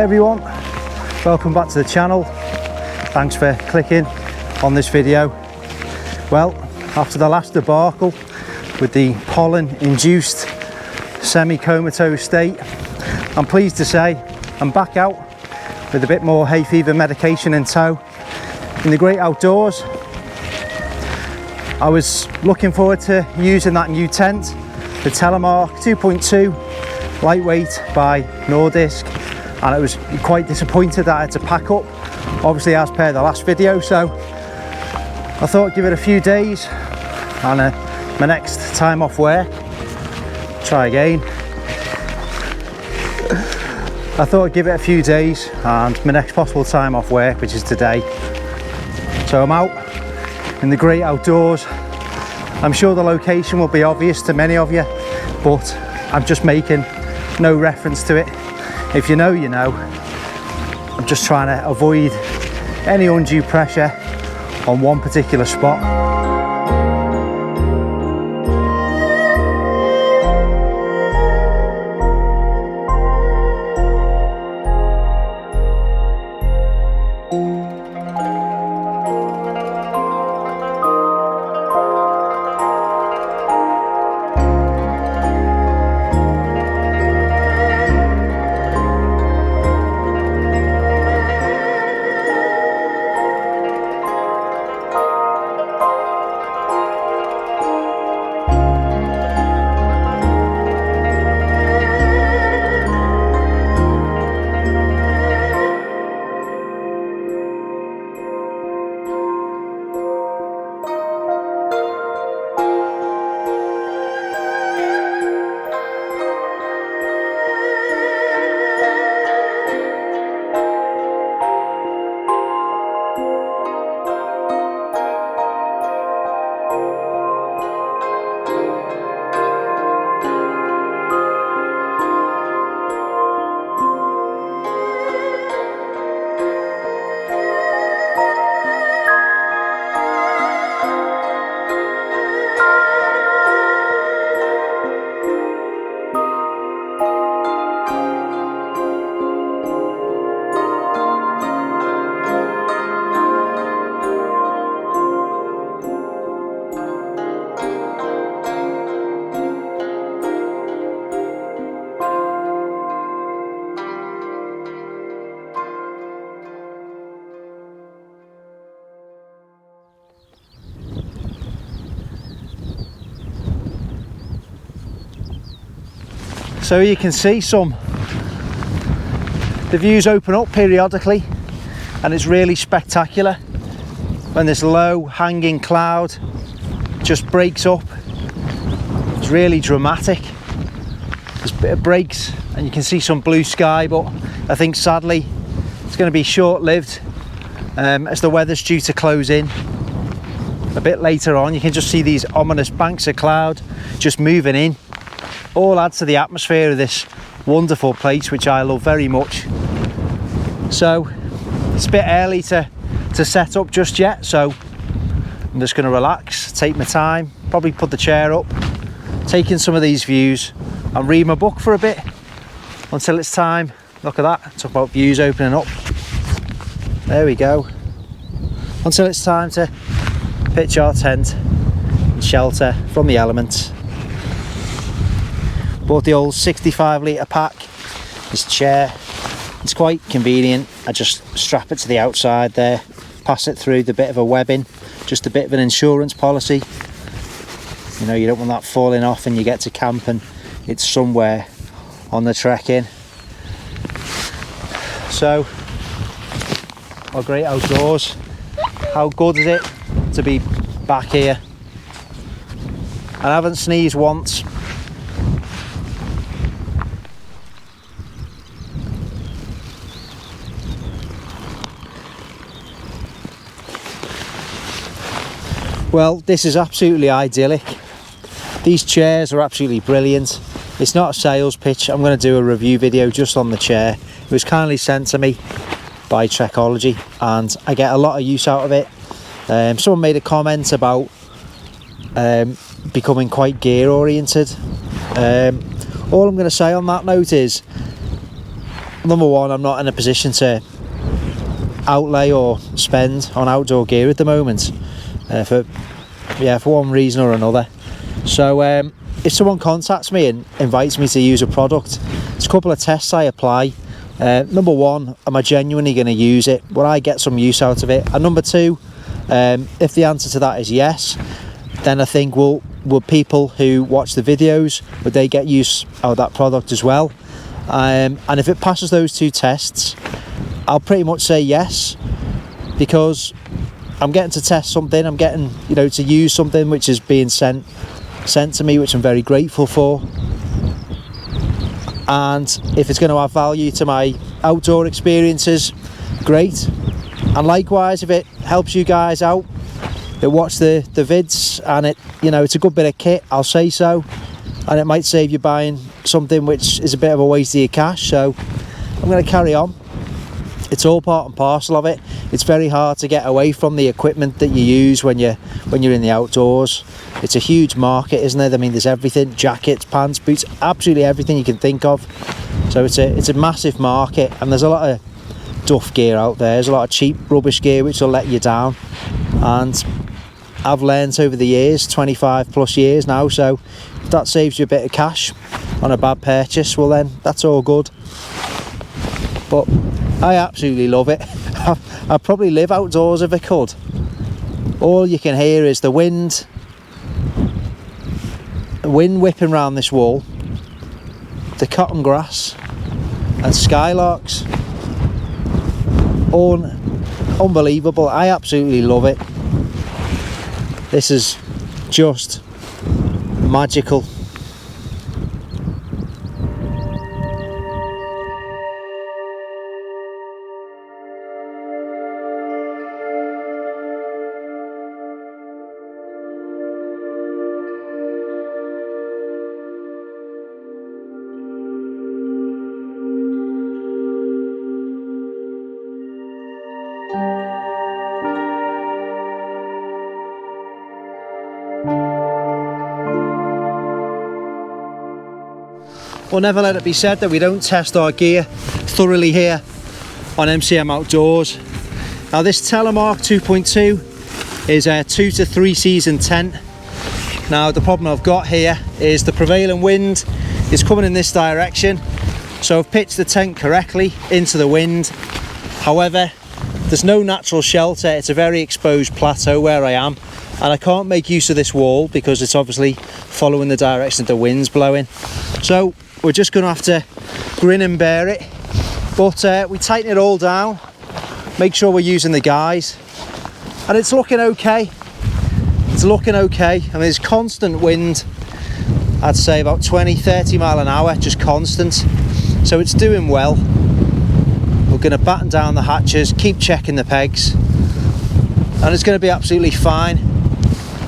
Hi everyone, welcome back to the channel. Thanks for clicking on this video. Well, after the last debacle with the pollen induced semi-comatose state, I'm pleased to say I'm back out with a bit more hay fever medication in tow in the great outdoors. I was looking forward to using that new tent, the Telemark 2.2 lightweight by Nordisk, and I was quite disappointed that I had to pack up, obviously as per the last video. So I thought I'd give it a few days, and my next time off work, try again. I thought I'd give it a few days and my next possible time off work, which is today. So I'm out in the great outdoors. I'm sure the location will be obvious to many of you, but I'm just making no reference to it. If you know, you know. I'm just trying to avoid any undue pressure on one particular spot. So you can see the views open up periodically, and it's really spectacular when this low hanging cloud just breaks up. It's really dramatic. There's a bit of breaks and you can see some blue sky, but I think sadly it's going to be short-lived as the weather's due to close in a bit later on. You can just see these ominous banks of cloud just moving in. All adds to the atmosphere of this wonderful place, which I love very much. So it's a bit early to set up just yet, so I'm just going to relax, take my time, probably put the chair up, take in some of these views and read my book for a bit until it's time. Look at that, talk about views opening up. There we go. Until it's time to pitch our tent and shelter from the elements. Bought the old 65 litre pack, this chair. It's quite convenient. I just strap it to the outside there, pass it through the bit of a webbing, just a bit of an insurance policy. You know, you don't want that falling off and you get to camp and it's somewhere on the trekking. So, our great outdoors. How good is it to be back here? I haven't sneezed once. Well, this is absolutely idyllic. These chairs are absolutely brilliant. It's not a sales pitch. I'm going to do a review video just on the chair. It was kindly sent to me by Trekology and I get a lot of use out of it. Someone made a comment about becoming quite gear oriented. All I'm going to say on that note is number one, I'm not in a position to outlay or spend on outdoor gear at the moment, for one reason or another. So if someone contacts me and invites me to use a product, there's a couple of tests I apply. Number one, am I genuinely going to use it? Will I get some use out of it? And number two, if the answer to that is yes, then I think will people who watch the videos, would they get use out of that product as well? And if it passes those two tests, I'll pretty much say yes, because I'm getting to test something, I'm getting, you know, to use something which is being sent to me, which I'm very grateful for. And if it's going to add value to my outdoor experiences, great. And likewise, if it helps you guys out that watch the vids, and it, you know, it's a good bit of kit, I'll say so, and it might save you buying something which is a bit of a waste of your cash. So I'm going to carry on. It's all part and parcel of it. It's very hard to get away from the equipment that you use when you're in the outdoors. It's a huge market, isn't it? I mean, there's everything: jackets, pants, boots, absolutely everything you can think of. So it's a massive market, and there's a lot of duff gear out there. There's a lot of cheap rubbish gear which will let you down, and I've learned over the years, 25 plus years now, so if that saves you a bit of cash on a bad purchase, well then that's all good. But I absolutely love it. I'd probably live outdoors if I could. All you can hear is the wind whipping around this wall, the cotton grass and skylarks. Unbelievable. I absolutely love it. This is just magical. Well, never let it be said that we don't test our gear thoroughly here on MCM Outdoors. Now, this Telemark 2.2 is a 2 to 3 season tent. Now, the problem I've got here is the prevailing wind is coming in this direction, so I've pitched the tent correctly into the wind. However, there's no natural shelter. It's a very exposed plateau where I am, and I can't make use of this wall because it's obviously following the direction the wind's blowing. So we're just going to have to grin and bear it. But we tighten it all down, make sure we're using the guys, and it's looking okay. It's looking okay. I mean, there's constant wind, I'd say about 20-30 mile an hour, just constant. So it's doing well. We're going to batten down the hatches, keep checking the pegs, and it's going to be absolutely fine.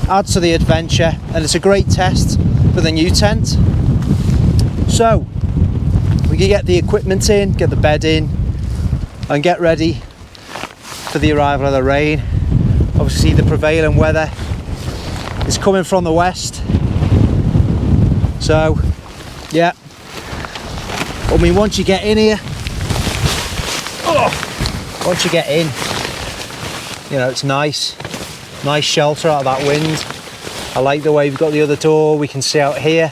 Adds to the adventure, and it's a great test for the new tent. So we can get the equipment in, get the bed in, and get ready for the arrival of the rain. Obviously the prevailing weather is coming from the west, so yeah, I mean, once you get in here, once you get in, you know, it's nice shelter out of that wind. I like the way we've got the other door, we can see out here,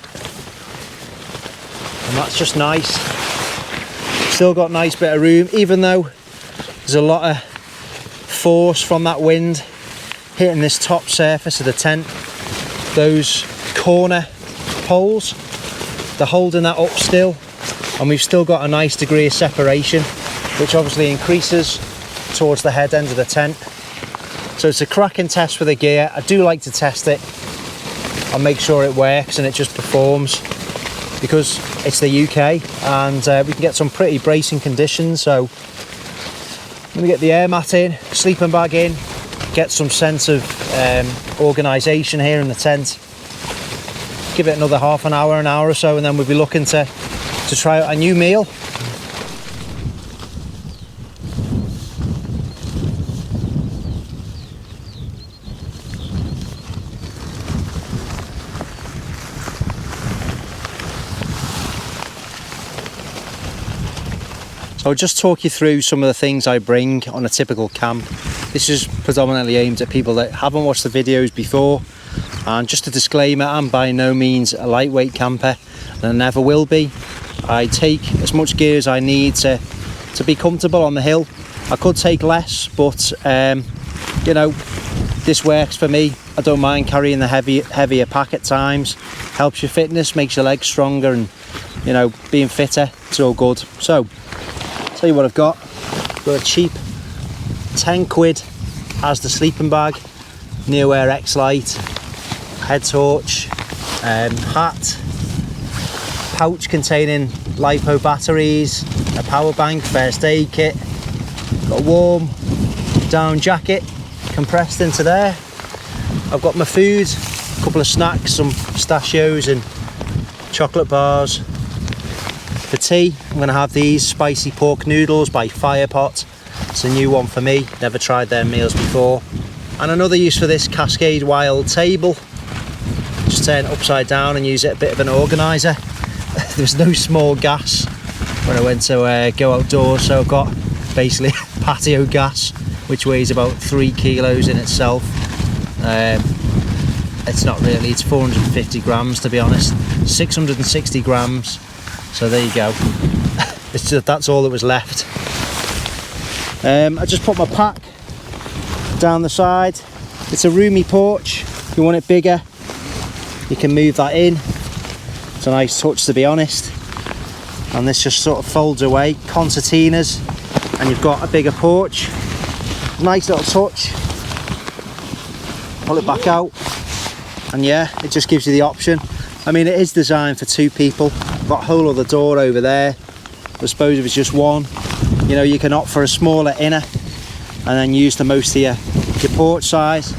and that's just nice. Still got a nice bit of room, even though there's a lot of force from that wind hitting this top surface of the tent. Those corner poles, they're holding that up still, and we've still got a nice degree of separation, which obviously increases towards the head end of the tent. So it's a cracking test for the gear. I do like to test it and make sure it works and it just performs, because it's the UK and we can get some pretty bracing conditions. So I'm going to get the air mat in, sleeping bag in, get some sense of organisation here in the tent. Give it another half an hour or so, and then we'll be looking to try out a new meal. So I'll just talk you through some of the things I bring on a typical camp. This is predominantly aimed at people that haven't watched the videos before. And just a disclaimer, I'm by no means a lightweight camper, and I never will be. I take as much gear as I need to be comfortable on the hill. I could take less, but you know, this works for me. I don't mind carrying the heavier pack at times. Helps your fitness, makes your legs stronger, and you know, being fitter, it's all good. So tell you what I've got. Got a cheap 10 quid as the sleeping bag, Neowear X-Lite, head torch, hat, pouch containing LiPo batteries, a power bank, first aid kit, got a warm down jacket compressed into there. I've got my food, a couple of snacks, some pistachios and chocolate bars. For tea, I'm going to have these spicy pork noodles by Firepot. It's a new one for me, never tried their meals before. And another use for this Cascade Wild table, just turn it upside down and use it a bit of an organiser. There was no small gas when I went to go outdoors, so I've got basically patio gas, which weighs about 3 kilos in itself. It's not really, it's 450 grams to be honest, 660 grams. So there you go. It's just, that's all that was left. I just put my pack down the side. It's a roomy porch. If you want it bigger, you can move that in. It's a nice touch to be honest. And this just sort of folds away, concertinas, and you've got a bigger porch. Nice little touch. Pull it back out, and yeah, it just gives you the option. I mean, it is designed for 2 people. Got a whole other door over there. I suppose if it's just one, you know, you can opt for a smaller inner and then use the most of your porch size.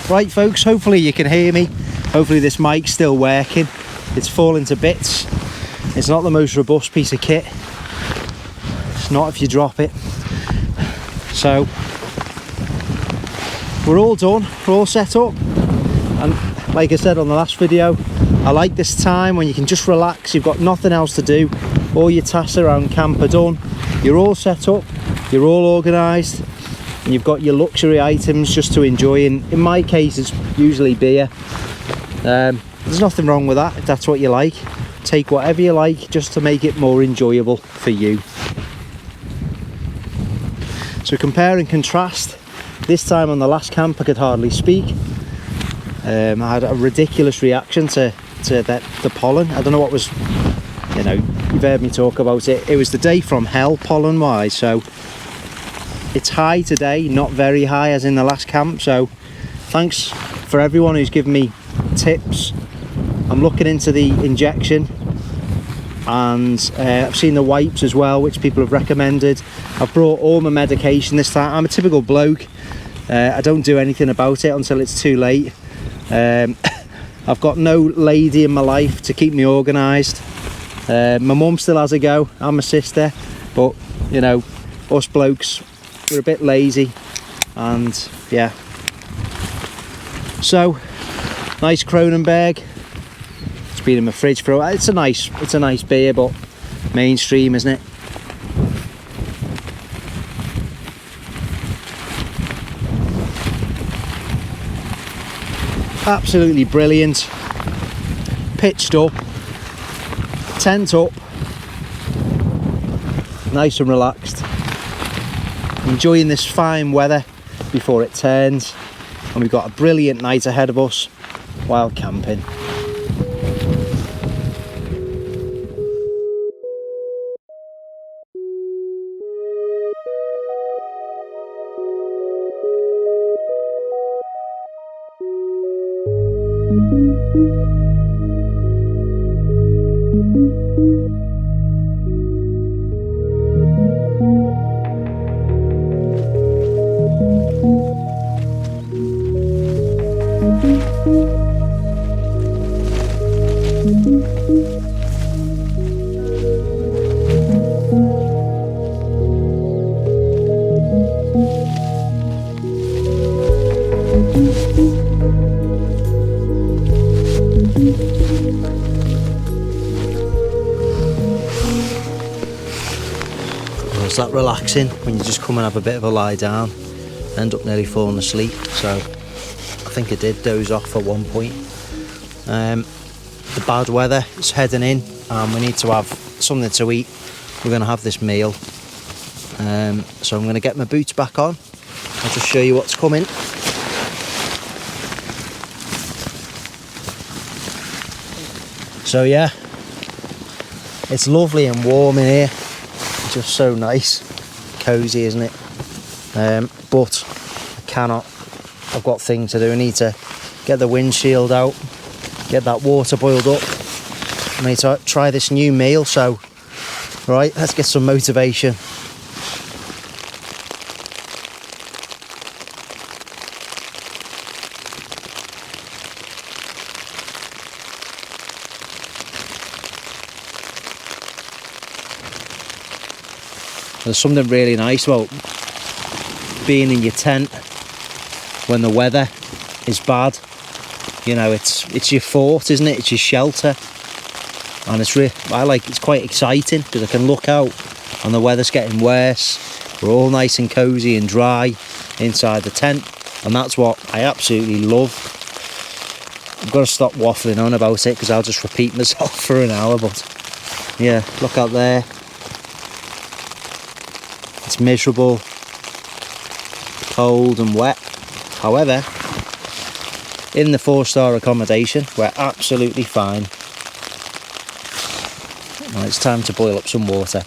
Right folks, hopefully you can hear me. Hopefully this mic's still working. It's falling to bits. It's not the most robust piece of kit. It's not if you drop it. So we're all done, we're all set up. And like I said on the last video, I like this time when you can just relax, you've got nothing else to do, all your tasks around camp are done, you're all set up, you're all organised, and you've got your luxury items just to enjoy. In my case, it's usually beer. There's nothing wrong with that if that's what you like. Take whatever you like just to make it more enjoyable for you. So compare and contrast. This time on the last camp I could hardly speak. I had a ridiculous reaction to the pollen. I don't know what was, you know, you've heard me talk about it. It was the day from hell pollen wise, so it's high today, not very high as in the last camp. So thanks for everyone who's given me tips. I'm looking into the injection, and I've seen the wipes as well, which people have recommended. I've brought all my medication this time. I'm a typical bloke. I don't do anything about it until it's too late. I've got no lady in my life to keep me organised. My mum still has a go, and my sister, but you know, us blokes, we're a bit lazy. And yeah, so nice Kronenberg. It's been in my fridge for a while. It's a nice beer, but mainstream, isn't it? Absolutely brilliant. Pitched up, tent up, nice and relaxed, enjoying this fine weather before it turns, and we've got a brilliant night ahead of us while camping. that relaxing when you just come and have a bit of a lie down, end up nearly falling asleep. So I think I did doze off at one point. The bad weather is heading in and we need to have something to eat. We're going to have this meal. So I'm going to get my boots back on. I'll just show you what's coming. So yeah, it's lovely and warm in here, just so nice, cosy, isn't it? But I cannot, I've got things to do. I need to get the windshield out, get that water boiled up. I need to try this new meal, so right, let's get some motivation. There's something really nice about being in your tent when the weather is bad. You know, it's your fort, isn't it? It's your shelter, and it's quite exciting because I can look out and the weather's getting worse. We're all nice and cozy and dry inside the tent, and that's what I absolutely love. I've got to stop waffling on about it because I'll just repeat myself for an hour. But yeah, look out there. It's miserable, cold and wet. However, in the 4-star accommodation, we're absolutely fine. Now it's time to boil up some water.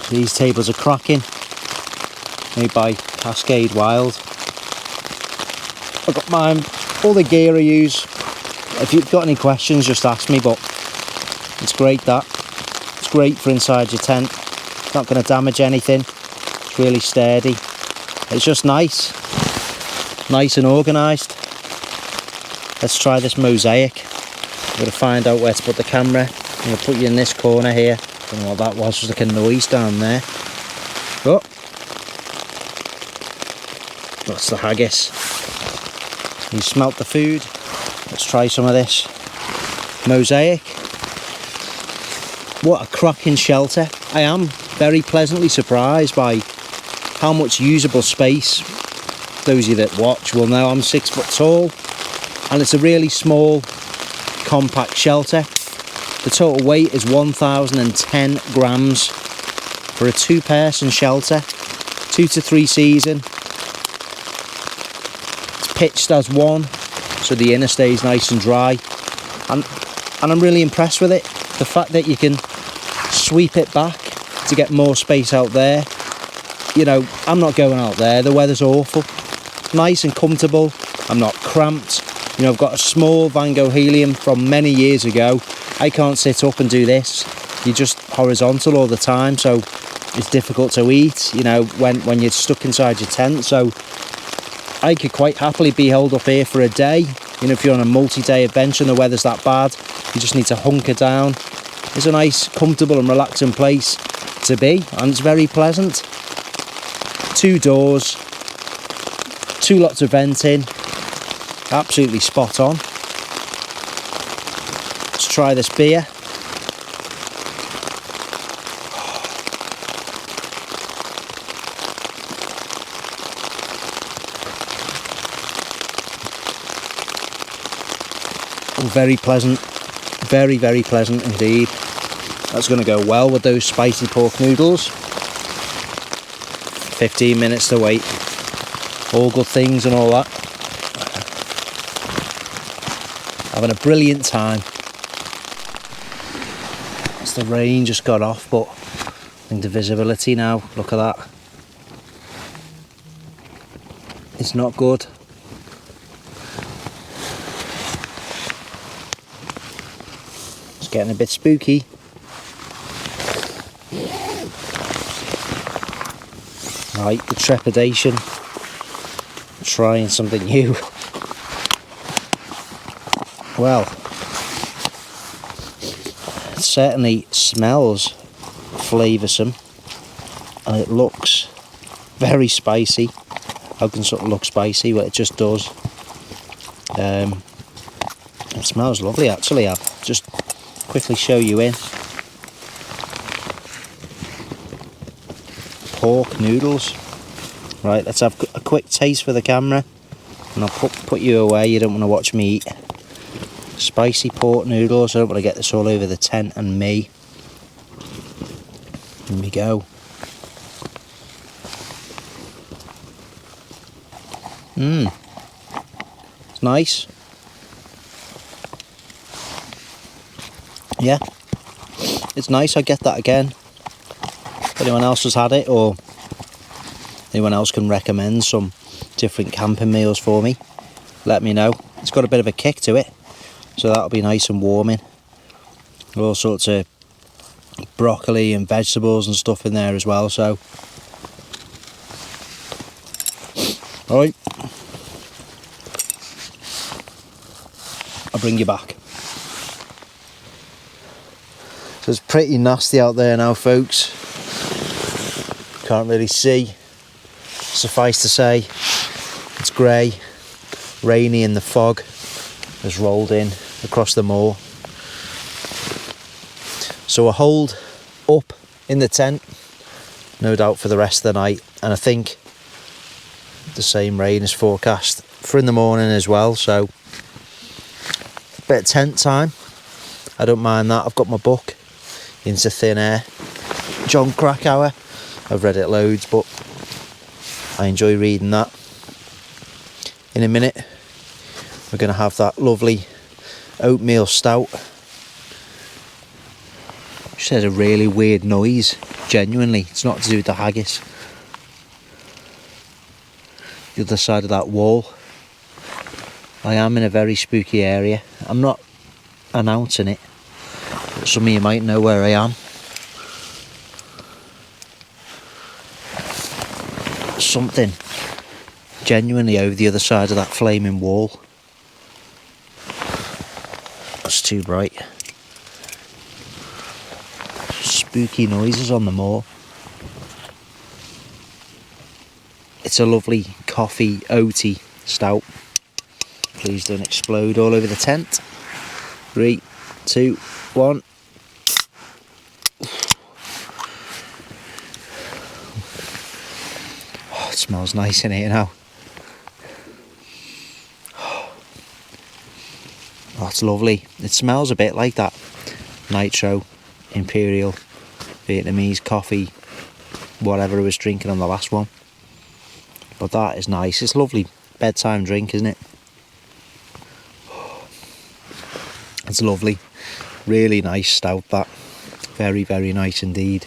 These tables are cracking, made by Cascade Wild. I've got all the gear I use. If you've got any questions, just ask me, but it's great that. It's great for inside your tent. It's not going to damage anything. It's really sturdy. It's just nice and organised. Let's try this mosaic. I'm going to find out where to put the camera. I'm going to put you in this corner here. Don't know what that was, just like a noise down there. Oh, that's the haggis. You smelt the food. Let's try some of this mosaic. What a cracking shelter. I am very pleasantly surprised by how much usable space. Those of you that watch will know I'm 6 foot tall, and it's a really small, compact shelter. The total weight is 1,010 grams for a 2-person shelter, 2 to 3 season. It's pitched as one, so the inner stays nice and dry, and I'm really impressed with it. The fact that you can sweep it back to get more space out there. You know, I'm not going out there, the weather's awful. Nice and comfortable, I'm not cramped. You know, I've got a small Van Gogh Helium from many years ago. I can't sit up and do this. You're just horizontal all the time, so it's difficult to eat, you know, when you're stuck inside your tent. So I could quite happily be holed up here for a day. You know, if you're on a multi-day adventure and the weather's that bad, you just need to hunker down. It's a nice, comfortable and relaxing place to be, and it's very pleasant. 2 doors, 2 lots of venting, absolutely spot on. Let's try this beer. Very pleasant, very, very pleasant indeed. That's going to go well with those spicy pork noodles. 15 minutes to wait. All good things and all that. Having a brilliant time. As the rain just got off, but I think the visibility now, look at that. It's not good. It's getting a bit spooky. Right, the trepidation. Trying something new. Well, it certainly smells flavoursome and it looks very spicy. how can something look spicy? Well, it just does. It smells lovely actually. I'll just quickly show you in. Pork noodles. Right, let's have a quick taste for the camera, and I'll put you away. You don't want to watch me eat. Spicy pork noodles. I don't want to get this all over the tent and me. Here we go. It's nice. Yeah, it's nice. I get that again. If anyone else has had it, or anyone else can recommend some different camping meals for me, let me know. It's got a bit of a kick to it, so that'll be nice and warming. All sorts of broccoli and vegetables and stuff in there as well, so alright, I'll bring you back. So it's pretty nasty out there now, folks. Can't really see. Suffice to say, it's grey, rainy, and the fog has rolled in across the moor. So a hold up in the tent, no doubt, for the rest of the night, and I think the same rain is forecast for in the morning as well, so a bit of tent time. I don't mind that. I've got my book, Into Thin Air, John Krakauer. I've read it loads, but I enjoy reading that. In a minute, we're going to have that lovely oatmeal stout. Just had a really weird noise, genuinely. It's not to do with the haggis. The other side of that wall. I am in a very spooky area. I'm not announcing it, but some of you might know where I am. Something genuinely over the other side of that flaming wall. It's too bright. Spooky noises on the moor. It's a lovely coffee oaty stout. Please don't explode all over the tent. 3, 2, 1. Oh, it smells nice in here now. Oh, it's lovely. It smells a bit like that Nitro Imperial Vietnamese coffee, whatever I was drinking on the last one. But that is nice. It's a lovely bedtime drink, isn't it? It's lovely. Really nice stout, that. Very, very nice indeed.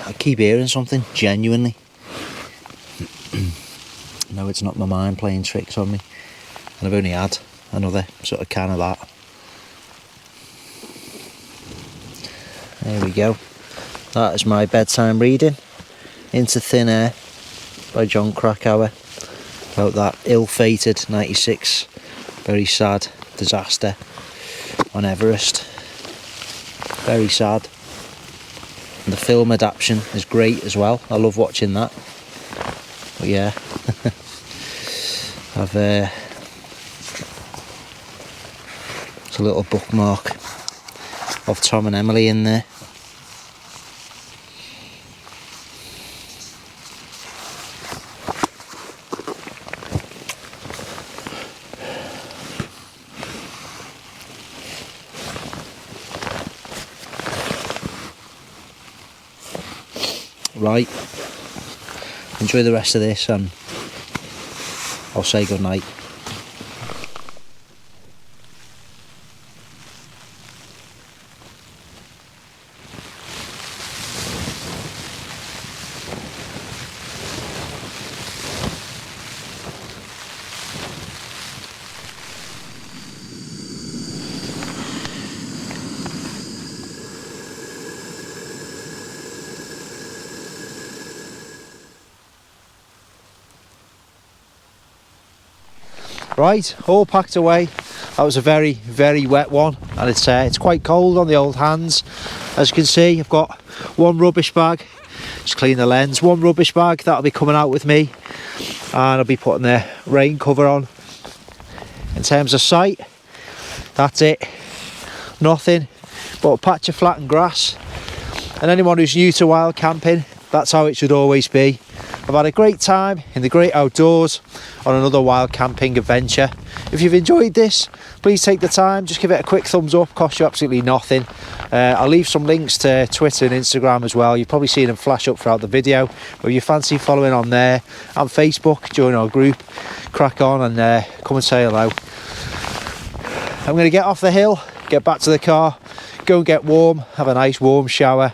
I keep hearing something, genuinely. No, it's not my mind playing tricks on me. And I've only had another sort of can of that. There we go. That is my bedtime reading. Into Thin Air by John Krakauer. About that ill-fated 96 very sad disaster on Everest. Very sad. And the film adaptation is great as well. I love watching that. But yeah, I've it's a little bookmark of Tom and Emily in there. Right, enjoy the rest of this and I'll say good night. Right, all packed away. That was a very, very wet one, and it's quite cold on the old hands. As you can see, I've got one rubbish bag, just clean the lens. One rubbish bag, that'll be coming out with me, and I'll be putting the rain cover on. In terms of sight, that's it, nothing but a patch of flattened grass. And anyone who's new to wild camping, that's how it should always be. I've had a great time in the great outdoors on another wild camping adventure. If you've enjoyed this, please take the time, just give it a quick thumbs up, cost you absolutely nothing. I'll leave some links to Twitter and Instagram as well. You've probably seen them flash up throughout the video, but if you fancy following on there, and Facebook, join our group, crack on and come and say hello. I'm going to get off the hill, get back to the car, go and get warm, have a nice warm shower.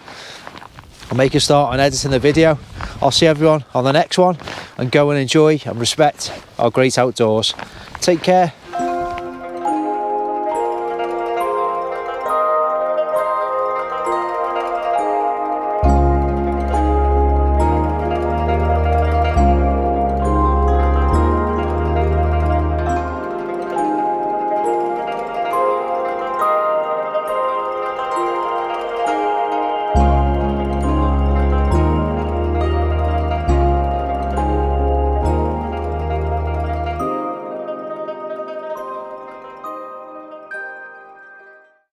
I'll make a start on editing the video. I'll see everyone on the next one, and go and enjoy and respect our great outdoors. Take care.